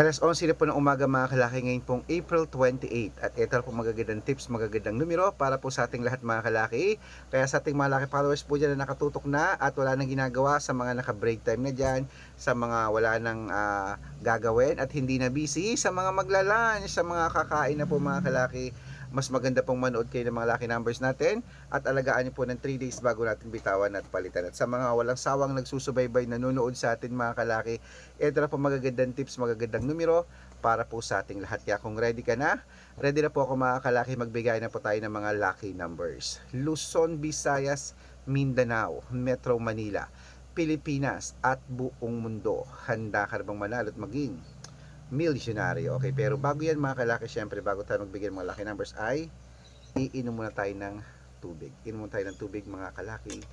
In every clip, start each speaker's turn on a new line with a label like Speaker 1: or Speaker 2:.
Speaker 1: 11:11 na po ng umaga mga kalaki, ngayon pong April 28 at ito po magagandang tips, magagandang numero para po sa ating lahat mga kalaki. Kaya sa ating mga laki followers po dyan na nakatutok na at wala nang ginagawa, sa mga naka-break time na dyan, sa mga wala nang gagawin at hindi na busy, sa mga maglalunch, sa mga kakain na po mga kalaki, mas maganda pong manood kayo ng mga lucky numbers natin at alagaan niyo po ng 3 days bago natin bitawan at palitan. At sa mga walang sawang nagsusubaybay, nanonood sa atin mga kalaki, ito na po magagandang tips, magagandang numero para po sa ating lahat. Kaya kung ready ka na, ready na po ako mga kalaki, magbigay na po tayo ng mga lucky numbers. Luzon, Visayas, Mindanao, Metro Manila, Pilipinas at buong mundo. Handa ka na bang manalo at maging milyonaryo? Okay, pero bago yan mga kalaki, syempre bago tayo magbigay ng mga lucky numbers ay iinom muna tayo ng tubig. Inom muna tayo ng tubig mga kalaki.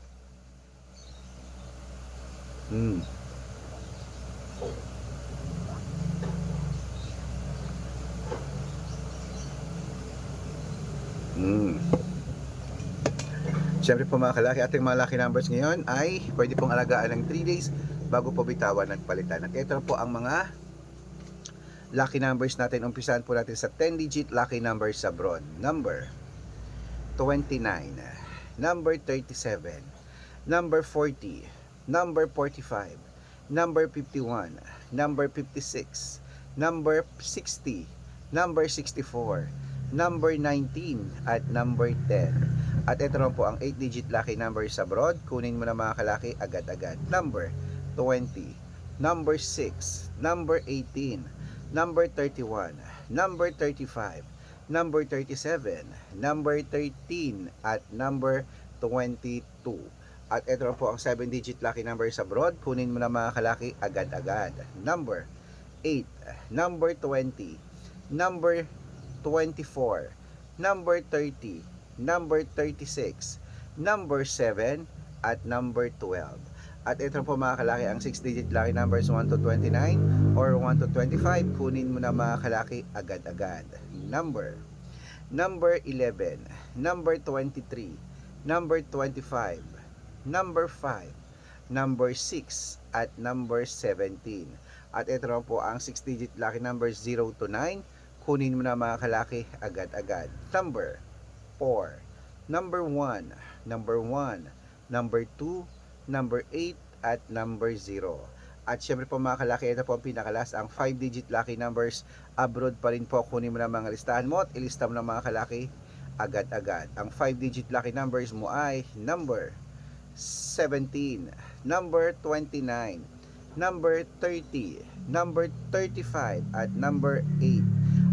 Speaker 1: Siyempre po mga kalaki, ating mga lucky numbers ngayon ay pwede pong alagaan ng 3 days bago po bitawan at palitan. At ito po ang mga lucky numbers natin. Umpisahan po natin sa 10-digit lucky numbers abroad. Number 29, number 37, number 40, number 45, number 51, number 56, number 60, number 64, number 19 at number 10. At ito naman po ang 8-digit lucky numbers abroad. Kunin mo na mga kalaki agad-agad. Number 20, number 6, number 18, number 31, number 35, number 37, number 13 at number 22. At ito po ang 7-digit lucky numbers abroad. Kunin mo na mga kalaki agad-agad. Number 8, number 20, number 24, number 30, number 36, number 7 at number 12. At ito po mga kalaki ang 6-digit lucky numbers 1 to 29 or 1 to 25. Kunin mo na mga kalaki agad-agad. Number 11, number 23, number 25, number 5, number 6 at number 17. At ito naman po ang 6-digit lucky numbers 0 to 9. Kunin mo na mga kalaki agad-agad. Number 4, number 1, number 1, number 2, number 8 at number 0. At syempre po mga kalaki, ito po ang pinakalas, ang 5-digit lucky numbers abroad pa rin po. Kunin mo na mga listahan mo at ilista mo na mga kalaki agad-agad. Ang 5-digit lucky numbers mo ay number 17, number 29, number 30, number 35 at number 8.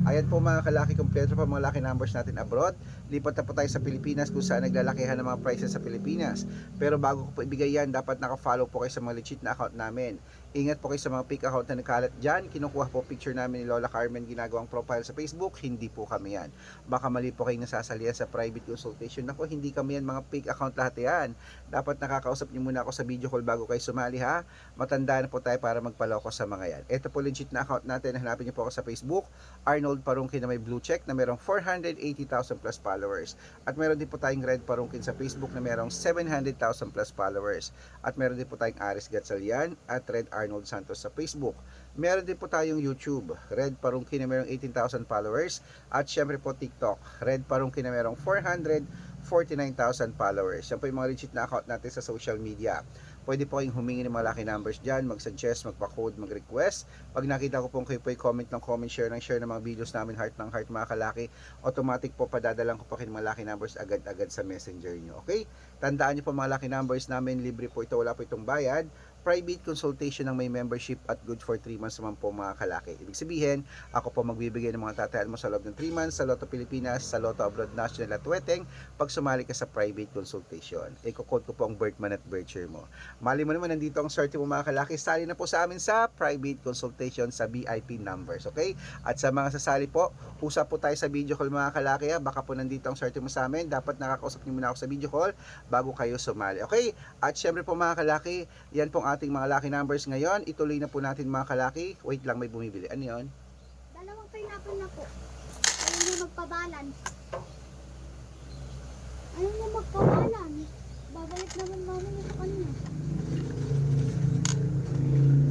Speaker 1: Ayan po mga kalaki, kompleto po mga lucky numbers natin abroad. Lipat na po tayo sa Pilipinas kung saan naglalakihan ng mga prices sa Pilipinas. Pero bago ko po ibigay yan, dapat naka-follow po kayo sa mga legit na account namin. Ingat po kayo sa mga fake account na nakalat dyan. Kinukuha po picture namin ni Lola Carmen, ginagawang profile sa Facebook. Hindi po kami yan. Baka mali po kayo nasasalihan sa private consultation. Ako, hindi kami yan, mga fake account lahat yan. Dapat nakakausap niyo muna ako sa video call bago kayo sumali ha. Matanda na po tayo para magpaloko sa mga yan. Ito po legit na account natin. Hanapin niyo po ako sa Facebook, Arnold Parungkin, na may blue check na merong 480,000 plus followers. At meron din po tayong Red Parungkin sa Facebook na merong 700,000 plus followers. At meron din po tayong Aris Gatsalian at Red Arnold Santos sa Facebook. Meron din po tayong YouTube, Red Parungkin na merong 18,000 followers. At syempre po TikTok, Red Parungkin na merong 449,000 followers. Yan po yung mga legit na account natin sa social media. Pwede po kayong humingi ng mga lucky numbers dyan, mag-suggest, magpa-code, mag-request. Pag nakita ko pong kayo po comment ng comment, share ng mga videos namin, heart ng heart mga kalaki, automatic po padadalang ko po kayo ng mga lucky numbers agad-agad sa messenger nyo. Okay? Tandaan nyo po mga lucky numbers namin, libre po ito, wala po itong bayad. Private consultation ng may membership at good for 3 months naman po mga kalaki. Ibig sabihin, ako po magbibigay ng mga tatayaan mo sa loob ng 3 months sa Lotto Pilipinas, sa Lotto Abroad National at Weteng pag sumali ka sa private consultation. Iko-code ko po ang birth month at birth year mo. Mali mo naman, nandito ang swerte mo mga kalaki. Sali na po sa amin sa private consultation sa VIP numbers, okay? At sa mga sasali po, usap po tayo sa video call mga kalaki ha. Baka po nandito ang swerte mo sa amin. Dapat nakakausap niyo muna ako sa video call bago kayo sumali, okay? At syempre po mga kalaki, yan pong ating mga lucky numbers ngayon. Ituloy na po natin mga kalaki. Wait lang, may bumibili. Ano yun?
Speaker 2: Dalawang pineapple na po. Ayaw niyo magpa-balance. Ayaw niyo magpa-balance. Babalik naman mami niya sa kanina.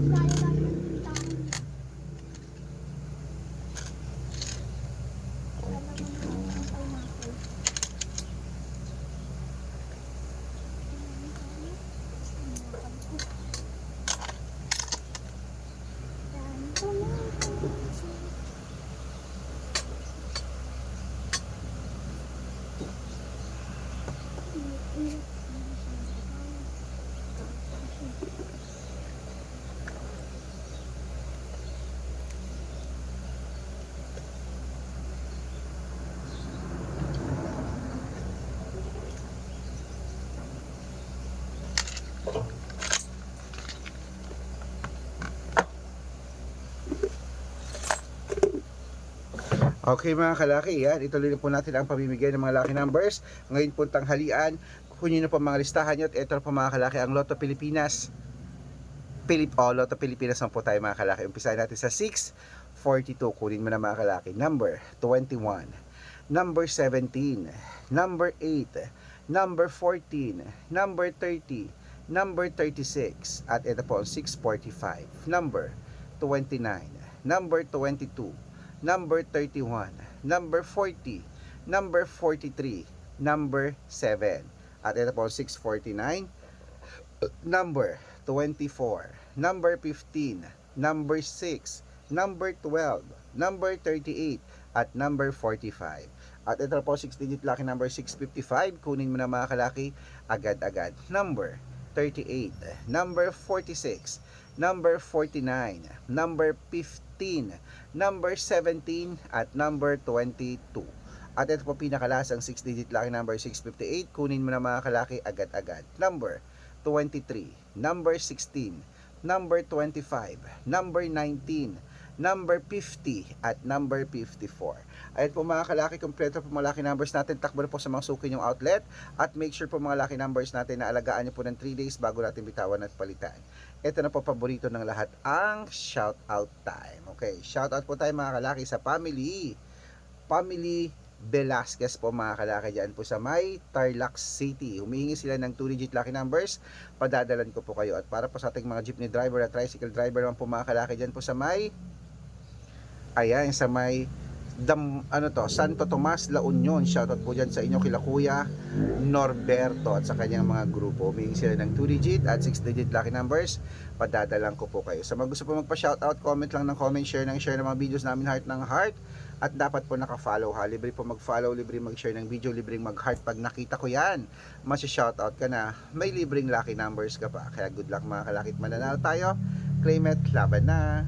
Speaker 2: Gaya-gaya ng tintahan.
Speaker 1: Okay mga kalaki, yan. Ituloy na po natin ang pamimigay ng mga lucky numbers. Ngayon po tanghalian, kunin na po mga listahan nyo at ito na po mga kalaki ang Lotto Pilipinas. Lotto Pilipinas na po tayo mga kalaki. Umpisahan natin sa 642. Kunin mo na mga kalaki. Number 21, number 17, number 8, number 14, number 30, number 36, at ito po ang 645, number 29, number 22, number 31, number 40, number 43, number 7. At ito po 649, number 24, number 15, number 6, number 12, number 38, at number 45. At ito po 6-digit lucky number 655. Kunin mo na mga kalaki agad-agad. Number 38, number 46, number 49, number 15, number 17, at number 22. At ito po pinakalasang 6-digit lucky number 658. Kunin mo na mga kalaki agad-agad. Number 23, number 16, number 25, number 19, number 50, at number 54. Ayun po mga kalaki, kompleto po mga lucky numbers natin. Takbo na po sa mga suki yung outlet. At make sure po mga lucky numbers natin na alagaan nyo po ng 3 days bago natin bitawan at palitan. Ito na po paborito ng lahat, ang shout out time. Okay, shout out po tayo mga kalaki sa family Velasquez po mga kalaki dyan po sa may Tarlac City. Humihingi sila ng 2-digit lucky numbers. Padadalan ko po kayo. At para po sa ating mga jeepney driver at tricycle driver naman po mga kalaki dyan po sa may Santo Tomas, La Union. Shoutout po dyan sa inyo kila Kuya Norberto at sa kanyang mga grupo. Humihingi sila ng 2-digit at 6-digit lucky numbers. Padadalan ko po kayo. Sa mga gusto po magpa-shoutout, comment lang ng comment, share ng mga videos namin, heart ng heart. At dapat po naka-follow ha. Libre po mag-follow, libre mag-share ng video, libre mag-heart. Pag nakita ko yan, masya-shoutout ka na. May libreng lucky numbers ka pa. Kaya good luck mga kalakit, mananalo tayo. Claim it, laban na.